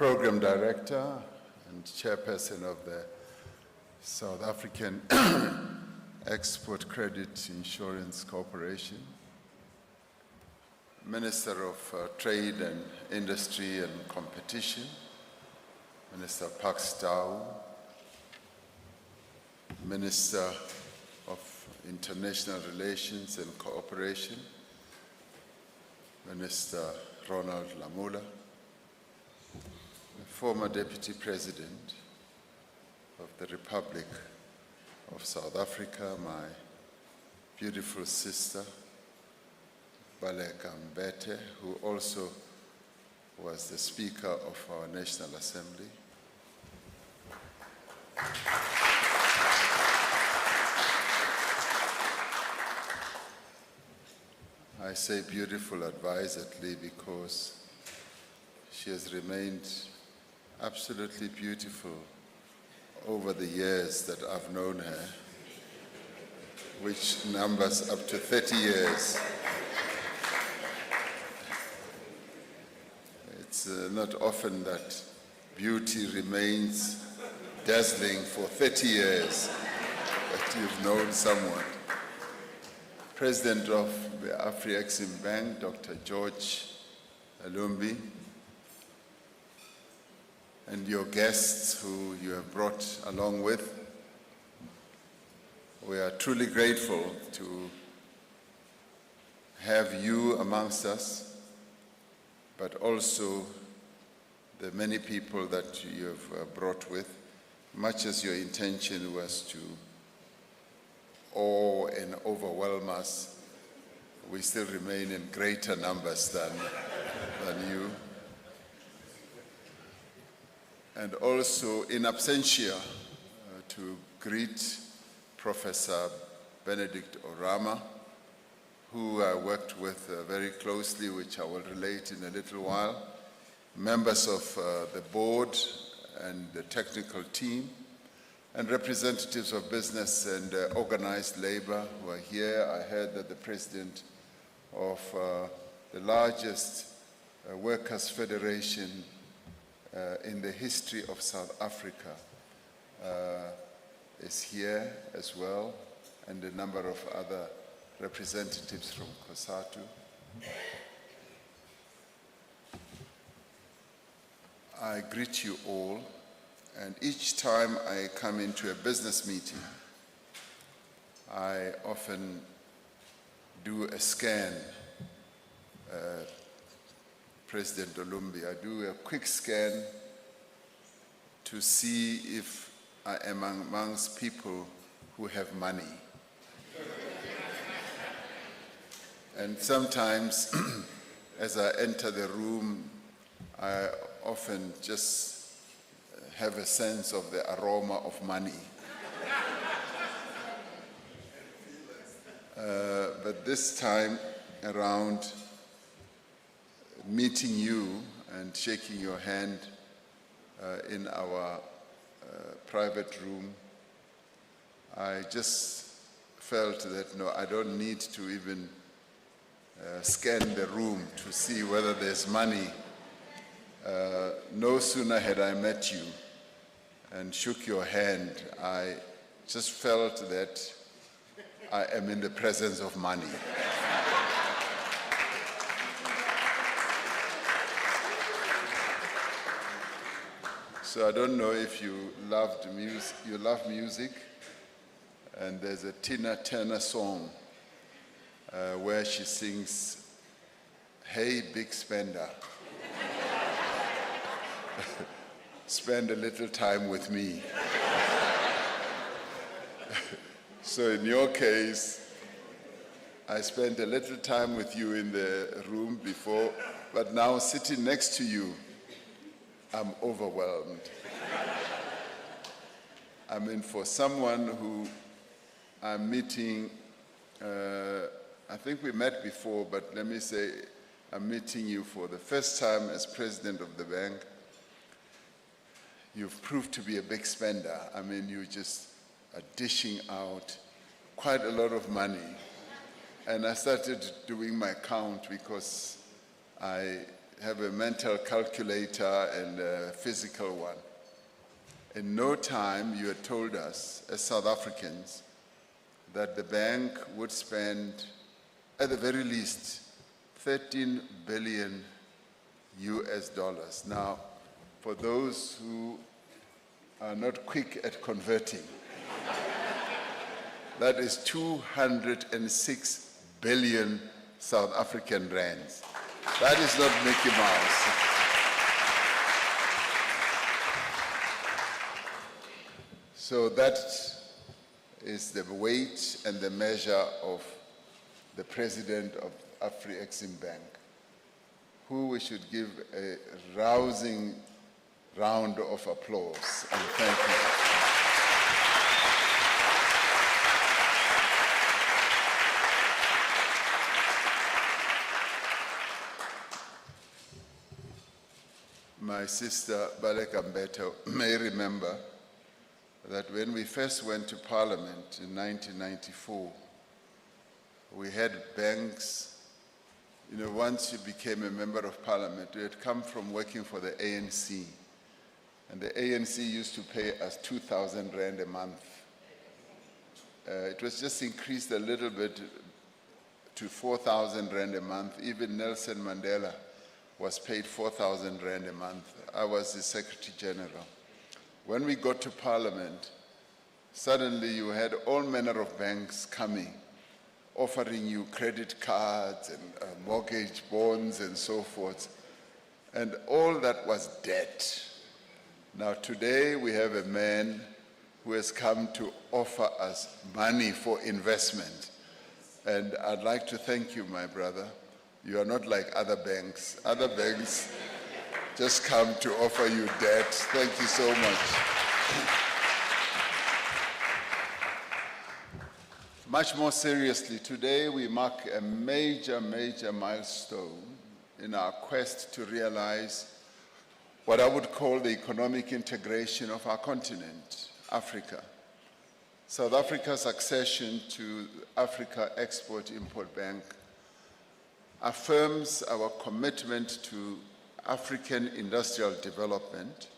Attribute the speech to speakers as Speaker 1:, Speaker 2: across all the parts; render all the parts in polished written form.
Speaker 1: Program Director and Chairperson of the South African Export Credit Insurance Corporation, Minister of Trade and Industry and Competition, Minister Pakstow, Minister of International Relations and Cooperation, Minister Ronald Lamola, former Deputy President of the Republic of South Africa, my beautiful sister, Baleka Mbete, who also was the Speaker of our National Assembly. I say beautiful advisedly because she has remained absolutely beautiful over the years that I've known her, which numbers up to 30 years. It's not often that beauty remains dazzling for 30 years that you've known someone. President of the Afreximbank, Dr. George Alumbi, and your guests who you have brought along with, we are truly grateful to have you amongst us, but also the many people that you have brought with, much as your intention was to awe and overwhelm us, we still remain in greater numbers than you. And also in absentia to greet Professor Benedict Orama, who I worked with very closely, which I will relate in a little while, members of the board and the technical team, and representatives of business and organized labor who are here. I heard that the president of the largest workers' federation in the history of South Africa is here as well, and a number of other representatives from COSATU. I greet you all, and each time I come into a business meeting, I often do a scan. President Olumbi, I do a quick scan to see if I am amongst people who have money. And sometimes, as I enter the room, I often just have a sense of the aroma of money. But this time around, meeting you and shaking your hand in our private room, I just felt that, no, I don't need to even scan the room to see whether there's money. No sooner had I met you and shook your hand, I just felt that I am in the presence of money. So I don't know if you loved music. You love music, and there's a Tina Turner song where she sings, "Hey, big spender, spend a little time with me." So in your case, I spent a little time with you in the room before, but now sitting next to you, I'm overwhelmed. I mean, for someone who I'm meeting, I think we met before, but let me say, I'm meeting you for the first time as president of the bank. You've proved to be a big spender. I mean, you just are dishing out quite a lot of money. And I started doing my count because I have a mental calculator and a physical one. In no time, you had told us, as South Africans, that the bank would spend, at the very least, 13 billion US dollars. Now, for those who are not quick at converting, that is 206 billion South African rands. That is not Mickey Mouse. So that is the weight and the measure of the president of Afreximbank, who we should give a rousing round of applause and thank him. My sister Baleka Mbeto may remember that when we first went to Parliament in 1994, we had banks. You know, once you became a member of Parliament, you had come from working for the ANC, and the ANC used to pay us 2,000 rand a month. It was just increased a little bit to 4,000 rand a month. Even Nelson Mandela was paid 4,000 rand a month. I was the Secretary General. When we got to Parliament, suddenly you had all manner of banks coming, offering you credit cards and mortgage bonds and so forth. And all that was debt. Now today we have a man who has come to offer us money for investment. And I'd like to thank you, my brother. You are not like other banks. Other banks just come to offer you debt. Thank you so much. Much more seriously, today we mark a major, major milestone in our quest to realize what I would call the economic integration of our continent, Africa. South Africa's accession to Africa Export-Import Bank affirms our commitment to African industrial development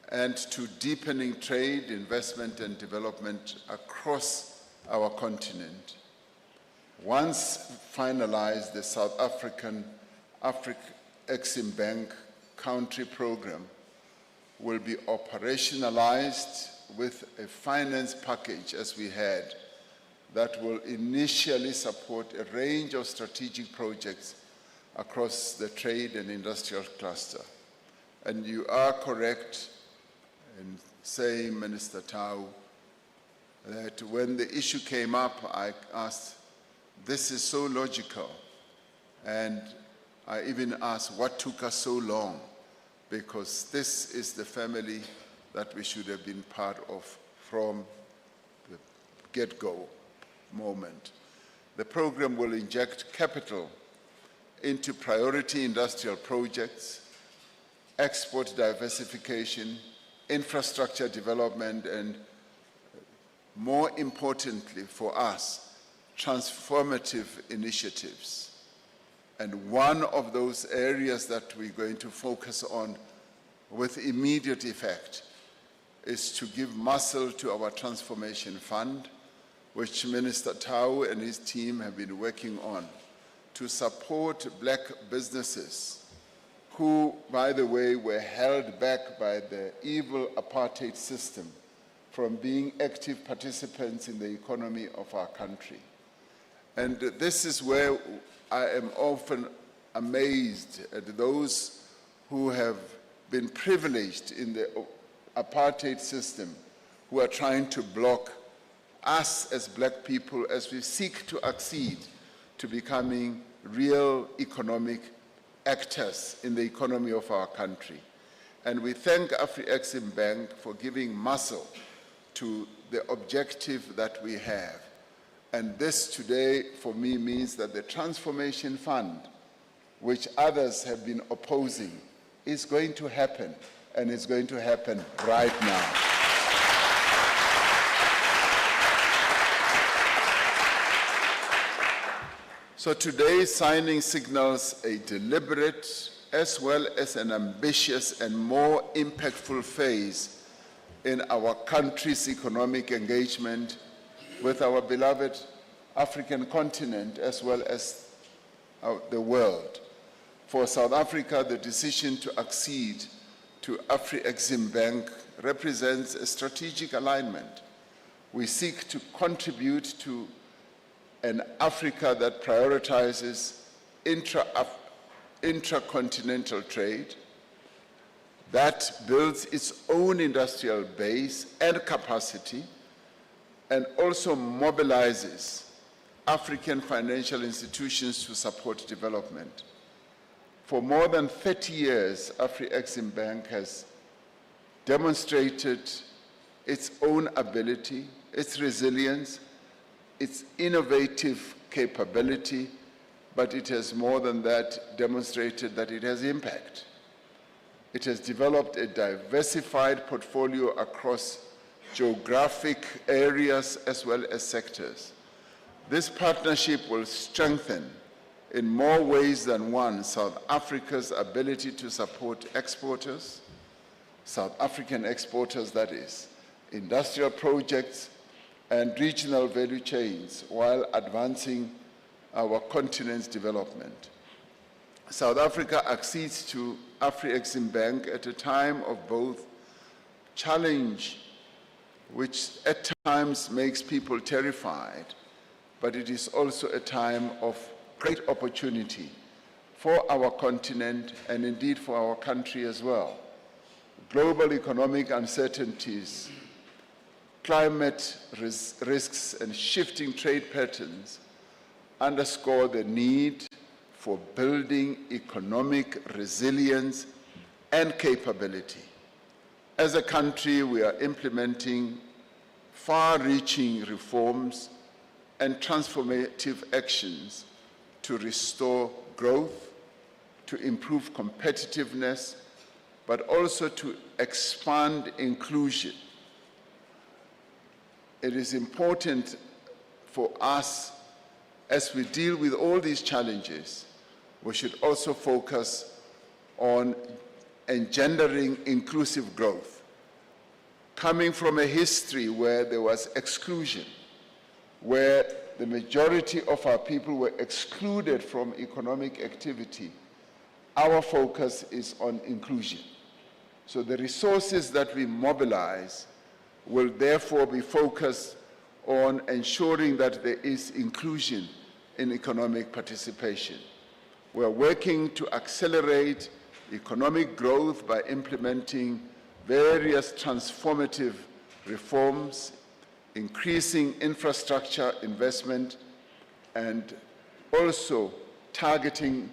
Speaker 1: and to deepening trade, investment, and development across our continent. Once finalized, the South African Afreximbank country program will be operationalized with a finance package, as we had, that will initially support a range of strategic projects across the trade and industrial cluster. And you are correct in saying, Minister Tau, that when the issue came up, I asked, this is so logical. And I even asked, what took us so long? Because this is the family that we should have been part of from the get-go moment. The program will inject capital into priority industrial projects, export diversification, infrastructure development, and more importantly for us, transformative initiatives. And one of those areas that we're going to focus on with immediate effect is to give muscle to our transformation fund, which Minister Tau and his team have been working on to support black businesses who, by the way, were held back by the evil apartheid system from being active participants in the economy of our country. And this is where I am often amazed at those who have been privileged in the apartheid system, who are trying to block us as black people as we seek to accede to becoming real economic actors in the economy of our country. And we thank AfriximBank for giving muscle to the objective that we have. And this today, for me, means that the transformation fund, which others have been opposing, is going to happen, and it's going to happen right now. So today's signing signals a deliberate as well as an ambitious and more impactful phase in our country's economic engagement with our beloved African continent as well as the world. For South Africa, the decision to accede to Afreximbank represents a strategic alignment. We seek to contribute to an Africa that prioritizes intracontinental trade, that builds its own industrial base and capacity, and also mobilizes African financial institutions to support development. For more than 30 years, Afreximbank has demonstrated its own ability, its resilience, its innovative capability, but it has more than that demonstrated that it has impact. It has developed a diversified portfolio across geographic areas as well as sectors. This partnership will strengthen in more ways than one South Africa's ability to support exporters, South African exporters that is, industrial projects and regional value chains while advancing our continent's development. South Africa accedes to Afreximbank at a time of both challenge, which at times makes people terrified, but it is also a time of great opportunity for our continent and indeed for our country as well. Global economic uncertainties, climate risks, and shifting trade patterns underscore the need for building economic resilience and capability. As a country, we are implementing far-reaching reforms and transformative actions to restore growth, to improve competitiveness, but also to expand inclusion. It is important for us, as we deal with all these challenges, we should also focus on engendering inclusive growth. Coming from a history where there was exclusion, where the majority of our people were excluded from economic activity, our focus is on inclusion. So the resources that we mobilize will therefore be focused on ensuring that there is inclusion in economic participation. We are working to accelerate economic growth by implementing various transformative reforms, increasing infrastructure investment, and also targeting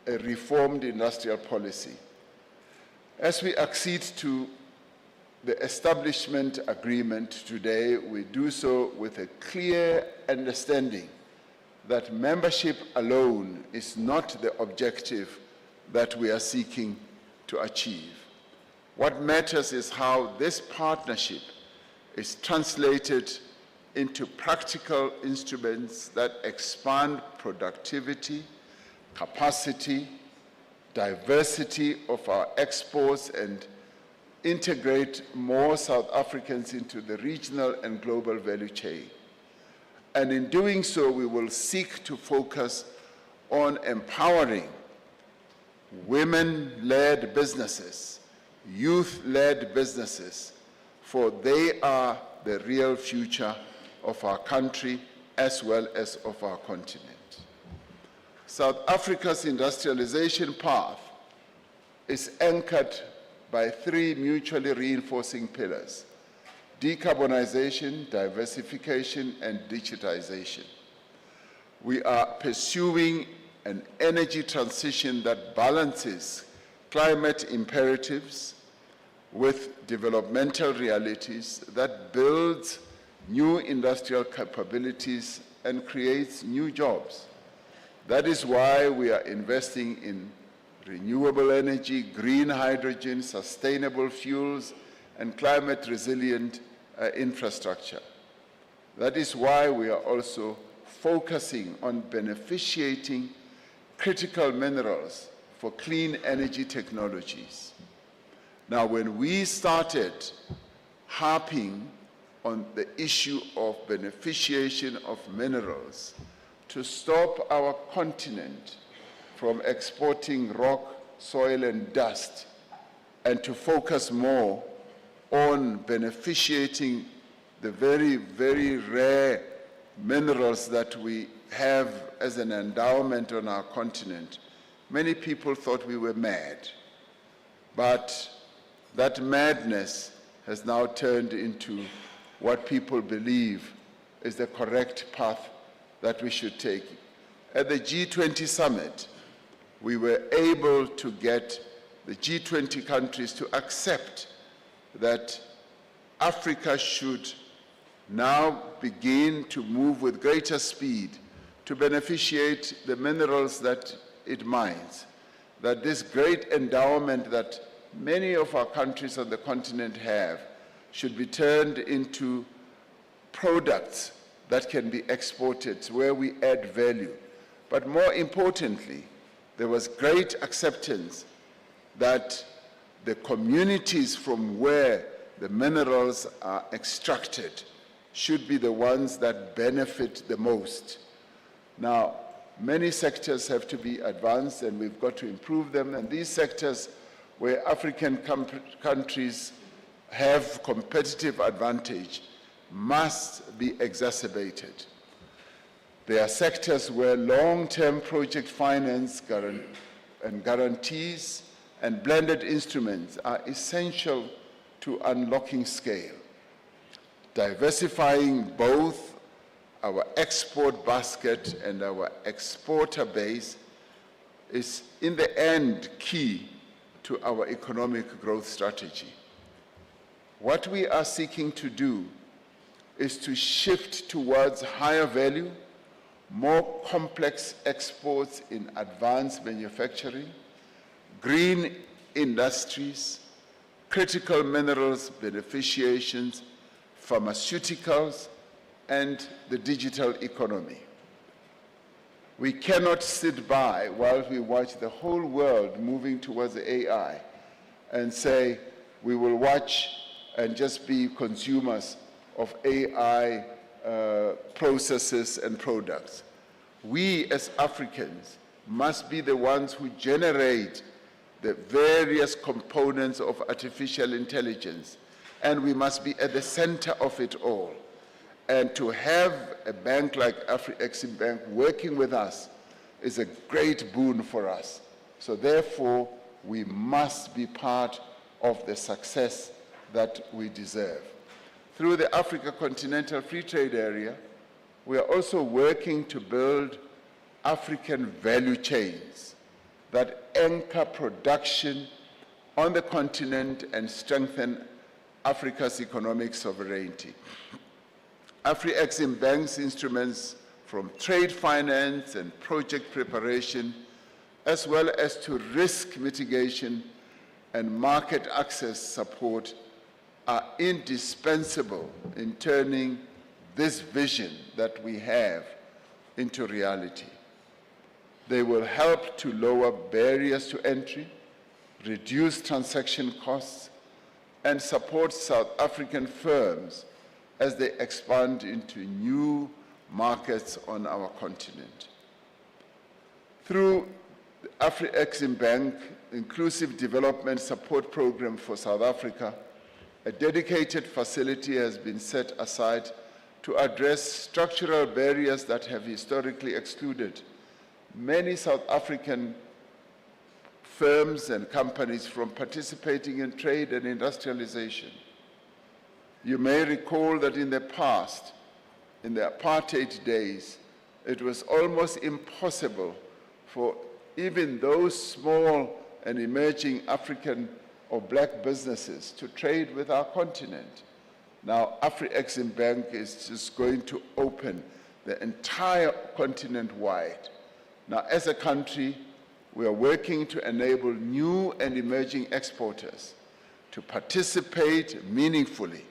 Speaker 1: a reformed industrial policy. As we accede to the establishment agreement today, we do so with a clear understanding that membership alone is not the objective that we are seeking to achieve. What matters is how this partnership is translated into practical instruments that expand productivity, capacity, diversity of our exports, and integrate more South Africans into the regional and global value chain. And in doing so, we will seek to focus on empowering women-led businesses, youth-led businesses, for they are the real future of our country as well as of our continent. South Africa's industrialization path is anchored by three mutually reinforcing pillars: decarbonization, diversification, and digitization. We are pursuing an energy transition that balances climate imperatives with developmental realities, that builds new industrial capabilities and creates new jobs. That is why we are investing in renewable energy, green hydrogen, sustainable fuels, and climate-resilient infrastructure. That is why we are also focusing on beneficiating critical minerals for clean energy technologies. Now, when we started harping on the issue of beneficiation of minerals to stop our continent from exporting rock, soil, and dust, and to focus more on beneficiating the very, very rare minerals that we have as an endowment on our continent, many people thought we were mad. But that madness has now turned into what people believe is the correct path that we should take. At the G20 summit, we were able to get the G20 countries to accept that Africa should now begin to move with greater speed to beneficiate the minerals that it mines, that this great endowment that many of our countries on the continent have should be turned into products that can be exported, where we add value. But more importantly, there was great acceptance that the communities from where the minerals are extracted should be the ones that benefit the most. Now, many sectors have to be advanced, and we've got to improve them, and these sectors where African countries have competitive advantage must be exacerbated. There are sectors where long-term project finance and guarantees and blended instruments are essential to unlocking scale. Diversifying both our export basket and our exporter base is, in the end, key to our economic growth strategy. What we are seeking to do is to shift towards higher value, more complex exports in advanced manufacturing, green industries, critical minerals beneficiations, pharmaceuticals, and the digital economy. We cannot sit by while we watch the whole world moving towards AI and say we will watch and just be consumers of AI processes and products. We as Africans must be the ones who generate the various components of artificial intelligence, and we must be at the center of it all. And to have a bank like AfriximBank working with us is a great boon for us. So therefore, we must be part of the success that we deserve. Through the Africa Continental Free Trade Area, we are also working to build African value chains that anchor production on the continent and strengthen Africa's economic sovereignty. AfriximBank's instruments from trade finance and project preparation, as well as to risk mitigation and market access support, are indispensable in turning this vision that we have into reality. They will help to lower barriers to entry, reduce transaction costs, and support South African firms as they expand into new markets on our continent. Through the AfriximBank Inclusive Development Support Program for South Africa, a dedicated facility has been set aside to address structural barriers that have historically excluded many South African firms and companies from participating in trade and industrialization. You may recall that in the past, in the apartheid days, it was almost impossible for even those small and emerging African or black businesses to trade with our continent. Now, AfriximBank is just going to open the entire continent wide. Now, as a country, we are working to enable new and emerging exporters to participate meaningfully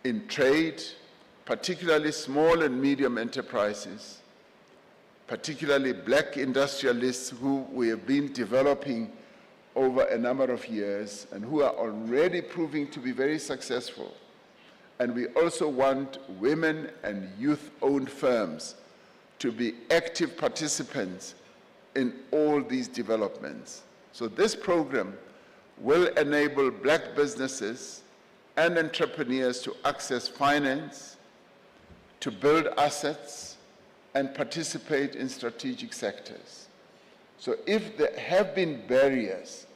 Speaker 1: in trade, particularly small and medium enterprises, particularly black industrialists who we have been developing over a number of years and who are already proving to be very successful. And we also want women and youth-owned firms to be active participants in all these developments. So this program will enable black businesses and entrepreneurs to access finance, to build assets, and participate in strategic sectors. So if there have been barriers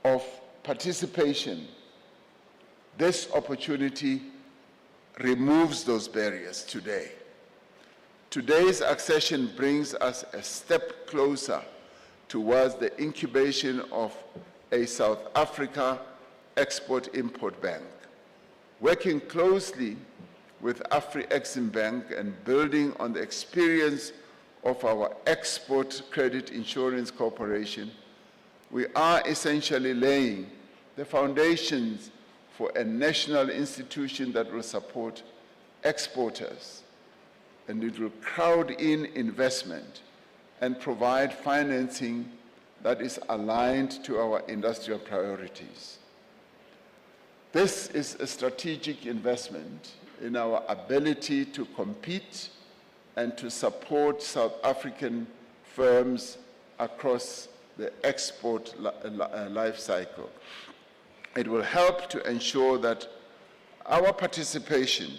Speaker 1: of participation, this opportunity removes those barriers today. Today's accession brings us a step closer towards the incubation of a South Africa Export-Import Bank. Working closely with AfriximBank and building on the experience of our Export Credit Insurance Corporation, we are essentially laying the foundations for a national institution that will support exporters, and it will crowd in investment and provide financing that is aligned to our industrial priorities. This is a strategic investment in our ability to compete and to support South African firms across the export life cycle. It will help to ensure that our participation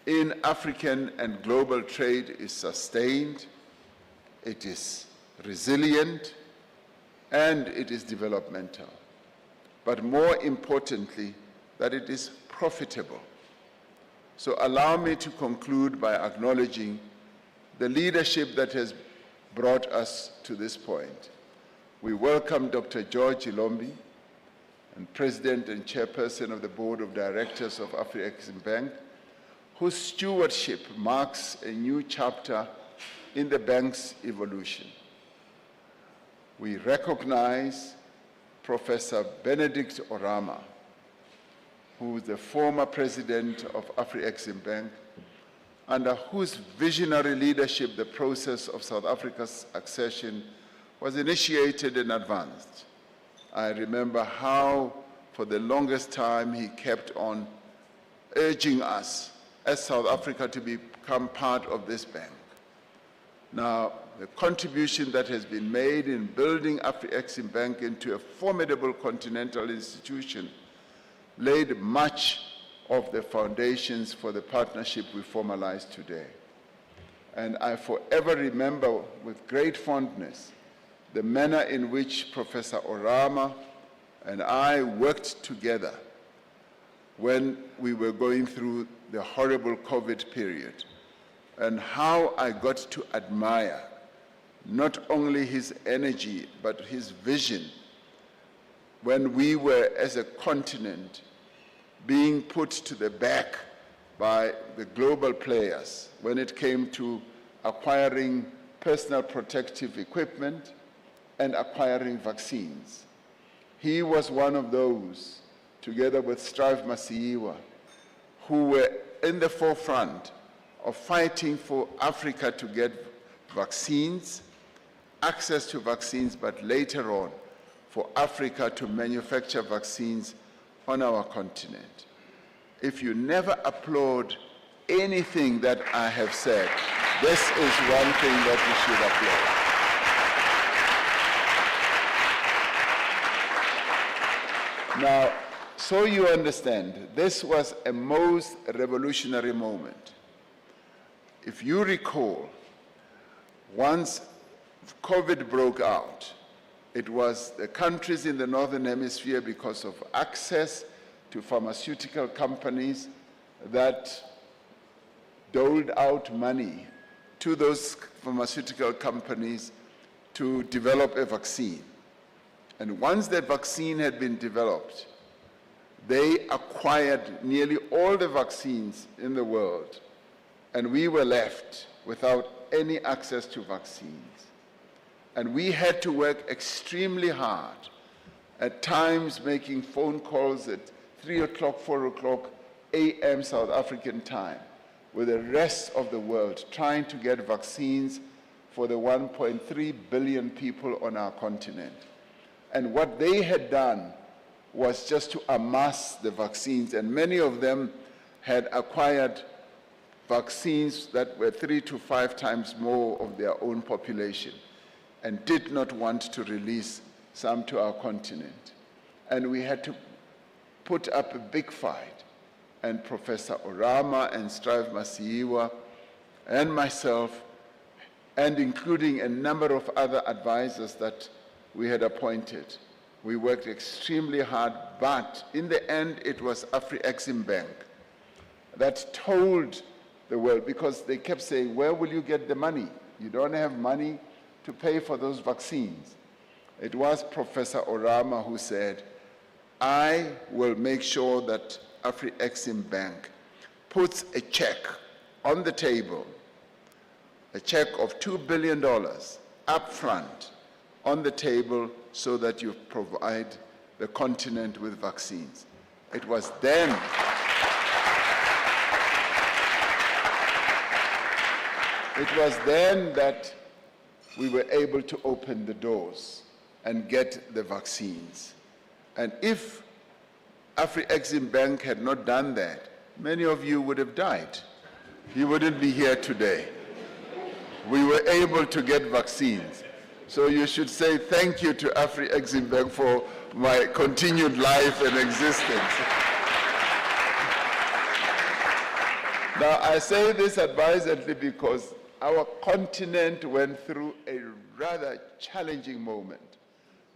Speaker 1: in African and global trade is sustained, it is resilient, and it is developmental. But more importantly, that it is profitable. So allow me to conclude by acknowledging the leadership that has brought us to this point. We welcome Dr. George Ilombi, and President and Chairperson of the Board of Directors of AfriximBank, whose stewardship marks a new chapter in the bank's evolution. We recognize Professor Benedict Orama, who is the former president of AfriximBank, under whose visionary leadership the process of South Africa's accession was initiated and advanced. I remember how, for the longest time, he kept on urging us as South Africa to become part of this bank. Now, the contribution that has been made in building AfriximBank into a formidable continental institution laid much of the foundations for the partnership we formalized today. And I forever remember with great fondness the manner in which Professor Orama and I worked together when we were going through the horrible COVID period, and how I got to admire not only his energy, but his vision when we were, as a continent, being put to the back by the global players when it came to acquiring personal protective equipment and acquiring vaccines. He was one of those, together with Strive Masiyiwa, who were in the forefront of fighting for Africa to get vaccines, access to vaccines, but later on, for Africa to manufacture vaccines on our continent. If you never applaud anything that I have said, this is one thing that we should applaud. Now, so you understand, this was a most revolutionary moment. If you recall, once COVID broke out, it was the countries in the Northern Hemisphere, because of access to pharmaceutical companies, that doled out money to those pharmaceutical companies to develop a vaccine. And once that vaccine had been developed, they acquired nearly all the vaccines in the world, and we were left without any access to vaccines. And we had to work extremely hard, at times making phone calls at 3 o'clock, 4 o'clock a.m. South African time with the rest of the world trying to get vaccines for the 1.3 billion people on our continent. And what they had done was just to amass the vaccines, and many of them had acquired vaccines that were 3 to 5 times more of their own population and did not want to release some to our continent. And we had to put up a big fight. And Professor Orama and Strive Masiyiwa and myself, and including a number of other advisors that we had appointed, we worked extremely hard, but in the end it was Afreximbank that told the world, because they kept saying, where will you get the money? You don't have money to pay for those vaccines. It was Professor Orama who said, I will make sure that AfriximBank puts a check on the table, a check of $2 billion up front on the table so that you provide the continent with vaccines. It was then that we were able to open the doors and get the vaccines. And if AfriximBank had not done that, many of you would have died. You wouldn't be here today. We were able to get vaccines. So you should say thank you to Afreximbank for my continued life and existence. Now, I say this advisedly because our continent went through a rather challenging moment.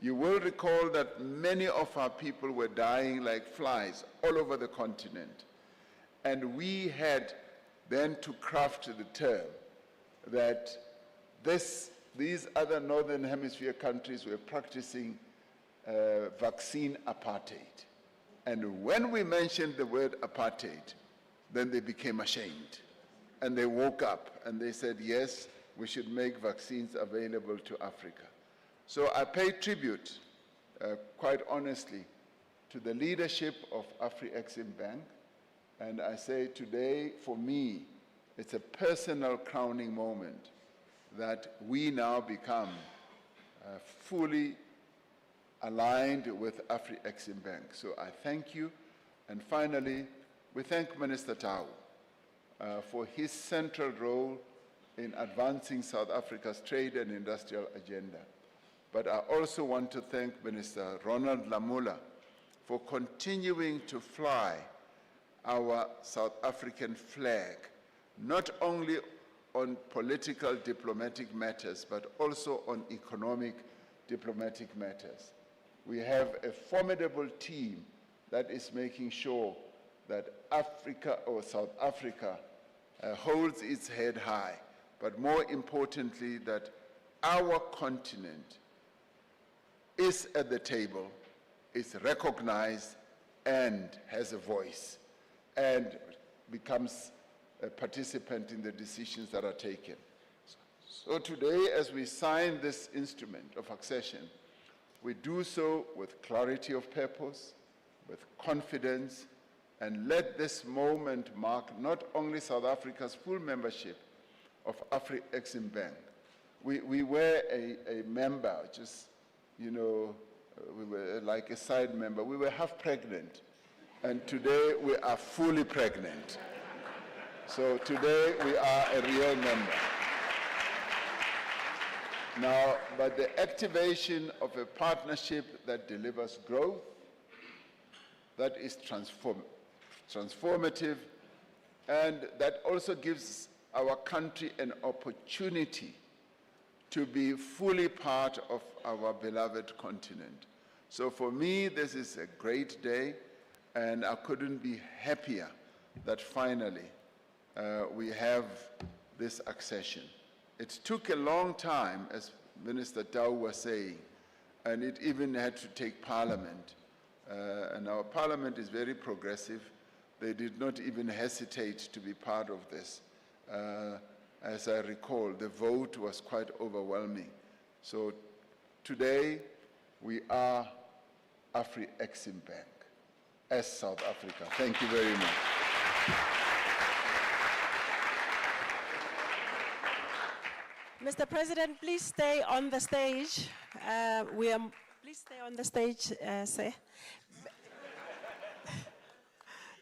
Speaker 1: You will recall that many of our people were dying like flies all over the continent. And we had then to craft the term that these other Northern Hemisphere countries were practicing vaccine apartheid. And when we mentioned the word apartheid, then they became ashamed. And they woke up and they said, yes, we should make vaccines available to Africa. So I pay tribute, quite honestly, to the leadership of Afreximbank. And I say today, for me, it's a personal crowning moment that we now become fully aligned with Afreximbank. So I thank you. And finally, we thank Minister Tau for his central role in advancing South Africa's trade and industrial agenda. But I also want to thank Minister Ronald Lamola for continuing to fly our South African flag, not only on political diplomatic matters, but also on economic diplomatic matters. We have a formidable team that is making sure that Africa, or South Africa, holds its head high, but more importantly, that our continent is at the table, is recognized, and has a voice, and becomes a participant in the decisions that are taken. So today, as we sign this instrument of accession, we do so with clarity of purpose, with confidence, and let this moment mark not only South Africa's full membership of Afreximbank. We were a member, just, you know, we were like a side member. We were half pregnant, and today we are fully pregnant. So today we are a real member. Now, but the activation of a partnership that delivers growth, that is transformative, and that also gives our country an opportunity to be fully part of our beloved continent. So for me, this is a great day, and I couldn't be happier that finally we have this accession. It took a long time, as Minister Tau was saying, and it even had to take Parliament. And our Parliament is very progressive. They did not even hesitate to be part of this. As I recall, the vote was quite overwhelming. So today, we are Afreximbank as South Africa. Thank you very much.
Speaker 2: Mr. President, please stay on the stage. Please stay on the stage, sir.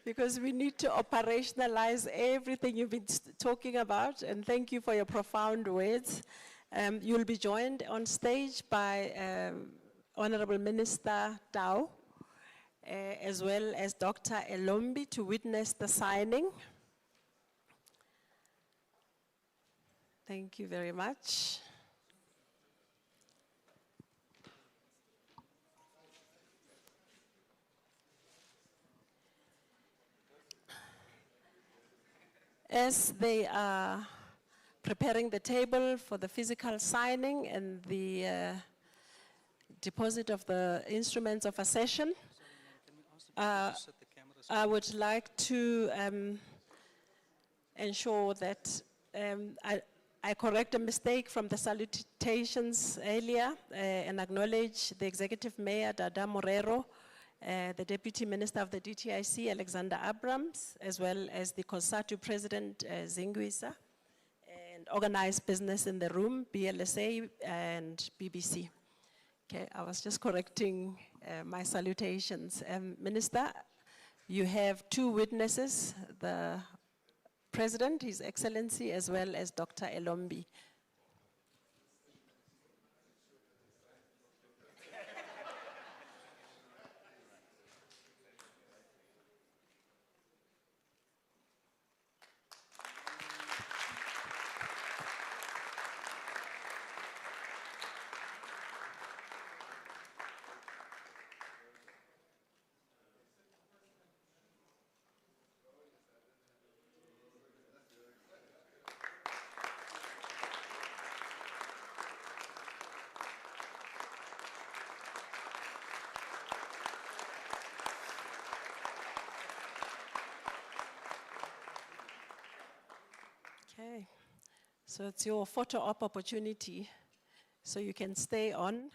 Speaker 2: Because we need to operationalize everything you've been talking about, and thank you for your profound words. You'll be joined on stage by Honorable Minister Tau, as well as Dr. Elombi to witness the signing. Thank you very much. As they are preparing the table for the physical signing and the deposit of the instruments of accession, I would like to ensure that I correct a mistake from the salutations earlier and acknowledge the Executive Mayor, Dada Morero, the Deputy Minister of the DTIC, Alexander Abrams, as well as the COSATU President, Zingwisa, and organized business in the room, BLSA and BBC. Okay, I was just correcting my salutations. Minister, you have two witnesses, the President, His Excellency, as well as Dr. Elombi. Okay, so it's your photo op opportunity, so you can stay on.